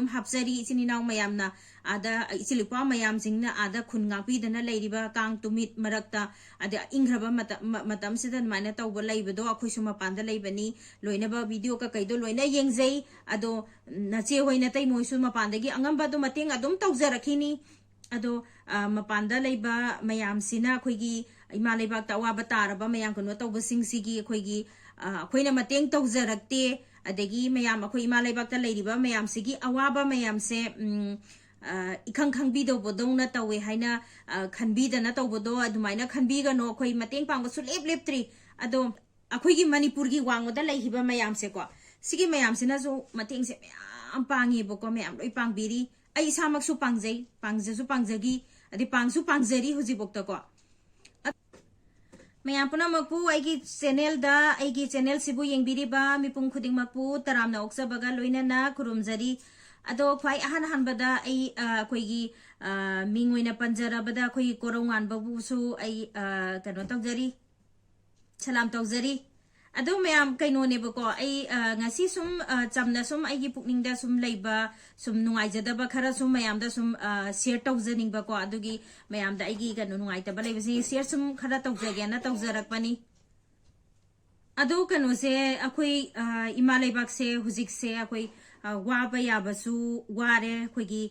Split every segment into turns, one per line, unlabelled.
ꯑꯗꯨꯝ ꯍꯥꯞꯆꯔꯤ ꯏꯆꯤꯟ ꯏꯅꯥꯎ ꯃꯌꯥꯝꯅ ꯑꯥꯗ ꯏꯆꯤꯜ ꯏꯄ꯭ꯋꯥ ꯃꯌꯥꯝꯁꯤꯡꯅ ꯑꯥꯗ ꯈꯨꯟ ꯉꯥꯛꯄꯤꯗꯅ ꯂꯩꯔꯤꯕ ꯀꯥꯡ ꯇꯨꯃꯤꯠ ꯃꯔꯛꯇ ꯑꯗ ꯏꯪꯈ꯭ꯔꯕ ꯃꯇꯝꯁꯤꯗ ꯑꯗꯨꯃꯥꯏꯅ ꯇꯧꯕ ꯂꯩꯕꯗꯣ ꯑꯩꯈꯣꯏꯁꯨ ꯃꯄꯥꯟꯗ ꯂꯩꯕꯅꯤ ꯂꯣꯏꯅꯕ ꯚꯤꯗꯤꯑꯣ ꯀꯩꯗꯣ ꯂꯣꯏꯅ ꯌꯦꯡꯖꯩ ꯑꯗꯣ ꯅꯆꯦ ꯍꯣꯏ ꯅꯇꯩ ꯃꯣꯏꯁꯨ ꯃꯄꯥꯟꯗꯒꯤ ꯑꯉꯝꯕꯗꯣ ꯃꯇꯦꯡ ꯑꯗꯨꯝ ꯇꯧꯖꯔꯛꯈꯤꯅꯤ ꯑꯗꯣ ꯃꯄꯥꯟꯗ ꯂꯩꯕ ꯃꯌꯥꯝꯁꯤꯅ ꯑꯩꯈꯣꯏꯒꯤ ꯏꯃꯥ ꯂꯩꯕꯥꯛꯇ ꯑꯋꯥꯕ ꯇꯥꯔꯕ ꯃꯌꯥꯝ ꯀꯩꯅꯣ ꯇꯧꯕꯁꯤꯡꯁꯤꯒꯤ ꯑꯩꯈꯣꯏꯒꯤ ꯑꯩꯈꯣꯏꯅ ꯃꯇꯦꯡ ꯇꯧꯖꯔꯛꯇꯦ ꯑꯗꯒꯤ ꯃꯌꯥꯝ ꯑꯩꯈꯣꯏ ꯏꯃꯥ ꯂꯩꯕꯥꯛꯇ ꯂꯩꯔꯤꯕ ꯃꯌꯥꯝꯁꯤꯒꯤ ꯑꯋꯥꯕ ꯃꯌꯥꯝꯁꯦ इखंग खंगबीदौबदौना तौवे हाइना खनबीदना तौबदो अदुमाइना खनबीगनो अखोई मतेंग पांगसु लेप लेप्त्री अदो अखोईगी मणिपुरगी वांगोदा लैहिबा मयामसेको सिगी मयामसिनाजु मतेंगसे मयाम पांगेबको मयाम लोई पांगबीरी अई इसामकसु पांगजै पांगजसु पांगजगी अदि पांगसु पांगजरी हुजिबोक्तको मयाम पुनमकपु आइगी चैनल दा आइगी चैनल सिबु येंगबीरीबा मिपुंग खुदिंगमकपु तरामना ओक्सबगा लोइनाना खुरुमजरी अदो ख्वाई अहन हनबदा आई अखोईगी मिंगोइना पंजरबदा अखोई कोरौंगान बबुसु आई कनो तौजरी सलाम तौजरी अदो मयाम कइनोनेबको आई ngasi sum chamna sum aigi pukningda sum leiba sum nuaijadaba khara sum mayamda sum share taujaningba ko adugi mayamda aigi kanu nuaitaba leibasi share sum khara taujage na taujarakpani ado kanu se akhoi ima leibak se hujik se akhoi Baba याबसु वारे खोगी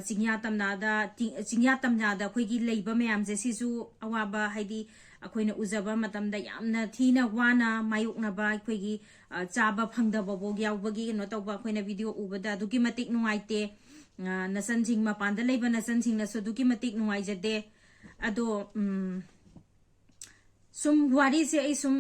चिंग्या तमनादा खोगी लेबा मयाम जे सिसु अवाबा हाइदी अखोइना उजबा मतमदा यामना थीना वाना मायुकनाबा खोगी चाबा फंगदबा बोग यावबगी no तौबा अखोइना video उबदा दुकी मतिक नुआइते नसनसिंग मपानदा लेबा नसनसिंग नसु दुकी मतिक नुआइजदे अदो सुम वारी से आई सुम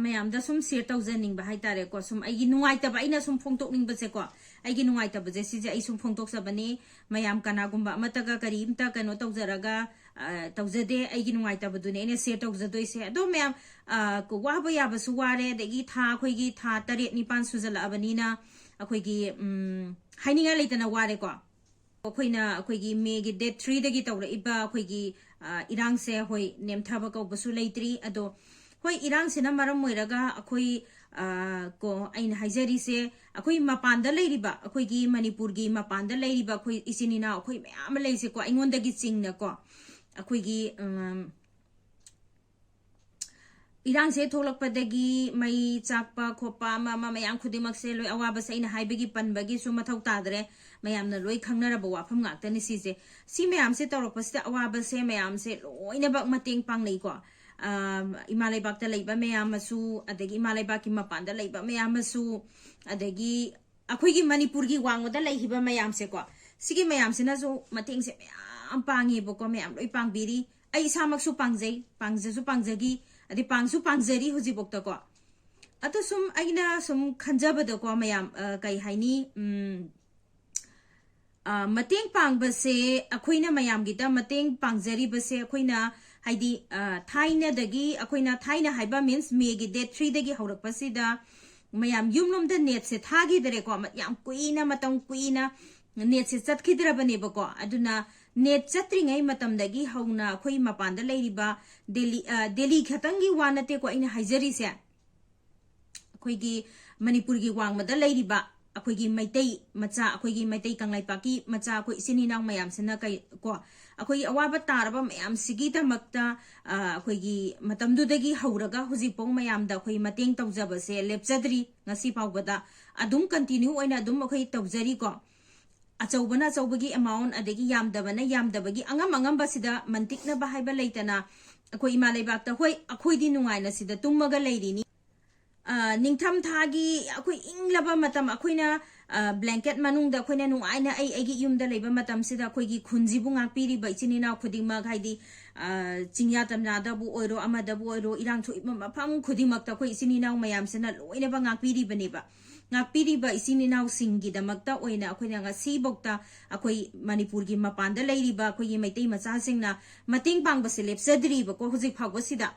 मयामदा सुम share तौजनिंग बा हाइतारे को सुम आइगी नुआइतबा आइना सुम फोंगतोकनिंग बसे को आइगी नुआइतबा जे सिजे आई सुम फोंगतोकसबनी मयाम कनागुंबा अमतगा करीमता कनो तौजरगा तौजदे आइगी नुआइतबदुने ने शेयर तौजदोइसे अदो मयाम को वाबा याबसु वारे देगी था खोइगी था 8 9 सुजलाबनीना अखोइगी हाइनिंगा लेतना वारे को अखोइना अखोइगी मे गी डेट 3 दगी तौरइबा अखोइगी इरांग से होई नेमथाबा कौबसु लेत्री अदो होई इरांग से मरम मोइरगा अखोई को आइन हाइजरी से अखोई मपानदा लेरिबा अखोईगी मणिपुरगी मपानदा लेरिबा अखोई इसिनिना अखोई मयाम लेसे को आइंगोंदगी चिंगना को अखोईगी इरांग से थोलकपदगी मई चाकपा खोपा मा मयाम खुदिमक से लोई अवाबा से इन हाइबगी पनबगी सु मथौ तादरे मयामना लोई खंगनरबा वाफम गाक्तनि सिजे सि मयाम से तौरपसते अवाबा से मयाम से लोइनबक मतेंग पांगनै को इमा लेबाकता लेबा मयामसु अदगी इमा लेबाकी मपानदा लेबा मयामसु अदगी अखोईगी मणिपुरगी वांगोदा लेहिबा मयाम से को सिगी मयाम सिनाजु मतेंग से मयाम पांगेबको मयाम लोई पांगबीरी आई इसामकसु पांगजै पांगजसु पांगजगी अदि पांगसु पांगजरी हुजिबोक्ता को अतो सुम आइना सुम खंजबदो को मयाम कई हाइनी मतेंग पांगबसे अखोइना मयाम गिता मतेंग पांगजरी बसे अखोइना हाइदी थाइना दगी अखोइना थाइना हाइबा मीन्स मे गी डेट 3 दगी हौरकपसिदा मयाम युमलोमदा नेट से थागी दरे को याम कुइना मतम कुइना नेट से चतखिद्रबनेबको अदुना नेट चत्रिङै मतमदगी हौना अखोइ मपानदा लेरिबा दिल्ली खतंगी वानते को आइना हाइजरी से अखोइगी मणिपुरगी वांगमदा लेरिबा अखोइगी मैतै मचा अखोइगी मैतै कंगलाइपाकी मचा अखोइ इसिनिनाउ मयामसिना कै को अखोइ अवाबा तारबा मयाम सिगिदमक्ता अखोइगी मतमदुदगी हौरगा हुजिपों मयामदा अखोइ मतेंग तौजबसे लेपचद्री ngasi पावबदा अदुम कंटिन्यू ओइना अदुम अखोइ तौजरी को अचौबना अचौबगी अमाउंट अदगी यामदबना यामदबगी अंगम अंगमबसिदा मंतिकना बाहाइबा लेतना अखोइ इमा लेबाकता होय अखोइदी नुंगाइना सिदा तुमगा लेरिनी निंगथम थागी अखोइ इंगलबा मतम अखोइना ब्लैंकेट मनुंगदा अखोइना नुंगाइना आइगी युमदा लेबा मतम सिदा अखोइगी खुनजिबु ngaकपीरिबा इचिनिना खुदिंगमक हाइदी चिंग्या तमनादबु ओइरो अमदबु ओइरो इरांग थोइबा मफम खुदिंगमकता अखोइ इचिनिना मयामसिना लोइनबा ngaकपीरिबनेबा ngaकपीरिबा इचिनिनाउ सिंगिदमकता ओइना अखोइना ngasi बौक्ता अखोइ मणिपुरगी मपानदा लेरिबा अखोइगी मैतै मचासिंगना मतेंग पांगबसे लेपसद्रीबा को हुजिक फावबसिदा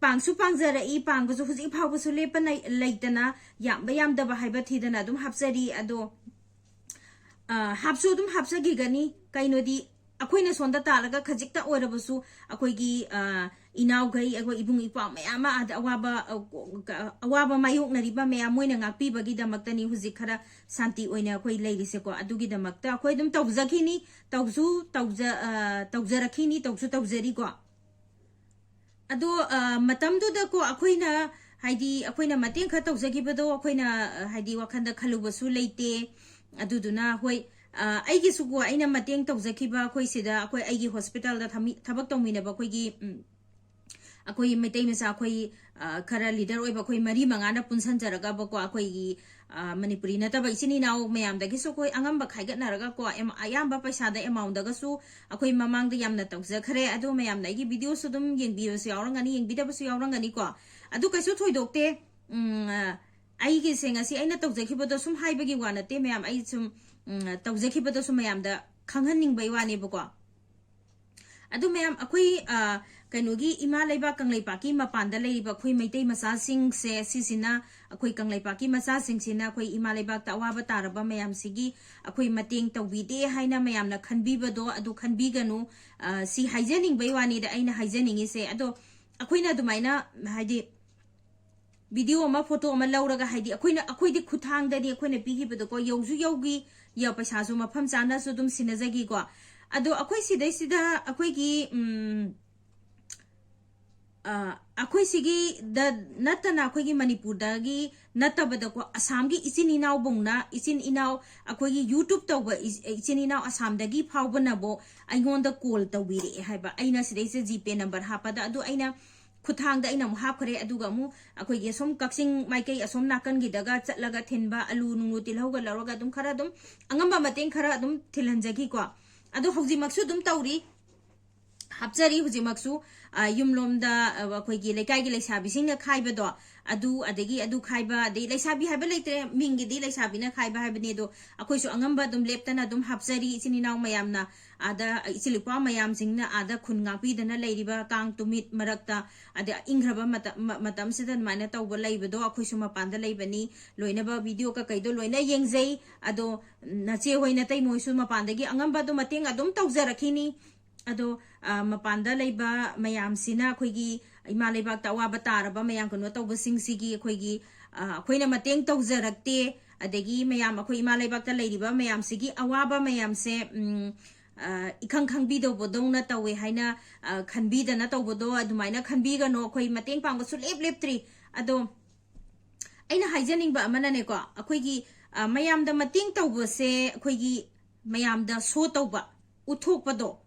पांगसु पांगजरई पांगबसु हुजिक फावबसु लेपन लेतना यामबा यामदबा हाइबा थीदना अदुम हापसरी अदो हापसु अदुम हापसगिगनी कैनोदी अखोइना सोंदा तालगा खजिकता ओरबसु अखोइगी inaugai ago ibung ipa mayama ad awaba mayoknariba mayam moina ngakpibagi damaktani huzik khara santi oina akoi leirise ko adugi damakta akoi dum tawjakini tawjarakini tawjari ko ado matamdu da ko akoina haidi akoina mateng kha tawjagibado akoina haidi wakhanda khalubasu leite aduduna hoi aigi sugo aina mateng tawjakiba akoi sida akoi aigi hospital da thabak tawmina ba koigi akoi metai mesa akoi khara leader oiba akoi mari mangana punsan jaraga ba ko akoi Manipuri nataba isini naw mayam dagi so koi angamba khaigat naraga ko ayamba paisa da amount daga su akoi mamang da yamna tawja khare adu mayam nai gi video su dum yeng bi su yaurangani yeng bi da su yaurangani ko adu kaisu thoi dokte ai gi senga si aina tawja khibodo sum haiba gi wana te mayam ai sum tawja khibodo sum mayam da khanghan ning bai wani bu ko adu mayam akoi kainogi ima leiba kanglei paki mapanda leiba khoi meitai masa sing se sisina akoi kanglei paki masa sing sina khoi ima leiba ta wa ba taraba mayam sigi akoi mateng tawbide haina mayam na khanbi bado adu khanbi ganu si haijening baiwani da aina haijening ise ado akoi na dumaina haidi video ma photo ma lauraga haidi akoi di khuthang da di akoi na pigi bado ko yauju yaugi ya paisa su mafam chana su dum sinajagi ko ado akoi sidai sida akoi gi akoi sigi da natana akoi gi Manipur da gi natabada ko Assam gi isin inaw bongna isin inaw akoi gi YouTube tawba isin inaw Assam da gi phawbana bo aingonda call tawbiri haiba aina sidai se GP number hapada adu aina khuthang da aina mu hap khare aduga mu akoi gi som kaksing maikai asom nakan gi daga chatlaga thinba alu nungu tilhoga laroga dum khara dum angamba mateng khara dum thilanjagi ko adu hauji maksu dum tawri hapjari huji maksu yumlomda akoigi lekai gi leisabi singna khaiba do adegi adu khaiba de leisabi haiba leitre mingi di leisabi na khaiba haiba ne do akoisu angamba dum leptana dum hapjari isininaw mayamna ada isilipa mayam singna ada khunga pi dana leiriba kang tumit marakta ada ingraba matam sidan mana tawba leibedo akoisu mapanda leibani loinaba video ka kaido loina yengjei ado nache hoina tai moisu mapandagi angamba do mateng adum tawjarakini ado mapanda leiba mayam sina khoigi ima leibak ta wa bataraba mayam kono tawba singsigi khoigi khoina mateng tawjarakte adegi mayam khoi ima leibak ta leiriba mayam sigi awaba mayam se ikhang khangbi do bodong na tawe haina khanbi da na tawbodo adumaina khanbi ga no khoi mateng pangba su lep tri ado aina haijaning ba amana ne ko khoigi mayam da mateng tawbo se khoigi mayam da so tawba uthokpado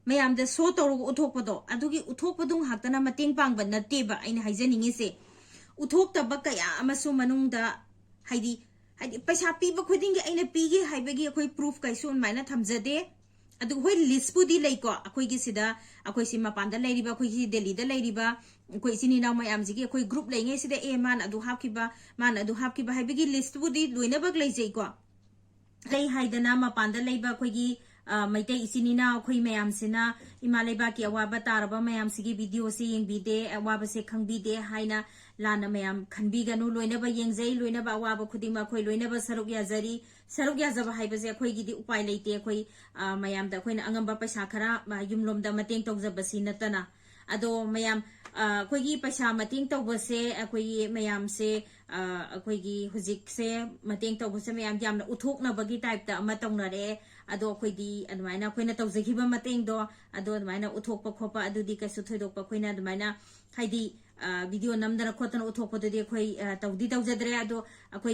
mayam da so tawru uthokpado adugi uthokpadung haktana mateng pangba nateba aina haijaning ise uthokta kaya amasu manungda haidi paisa piba khudingi aina pigi haibagi khoi proof kaisun maina thamjade adu hoi list pudi leiko akoi gi sida akoi si mapanda leiriba akoi gi Delhi da leiriba akoi sini naw mayam jigi akoi group leinge sida man adu hapkiba haibagi list pudi loina bak leijei ko lei haidana mapanda leiba akoi gi maitei isinina akoi mayam sina ima leiba ki awaba taraba mayam sigi video se yengbide awaba se khangbide haina lana mayam khanbiganu loinaba yengjei loinaba awaba khudingma khoi loinaba saruk yazaba haibase akhoi gidi upai leite akhoi mayam da khoina angamba paisa khara yumlomda mateng tawjabasi natana ado mayam akhoi gi paisa mateng tawbase akhoi mayam se akhoi gi hujik se mateng tawbase mayam jamna uthokna bagi type ta ama tawnare ado akhoi di admaina khoina tawjakiba mateng do ado admaina uthokpa khopa adudi kaisu thoidokpa khoina admaina haidi video namdana khotana uthokpa dodi akhoi tawdi tawjadre ado akhoi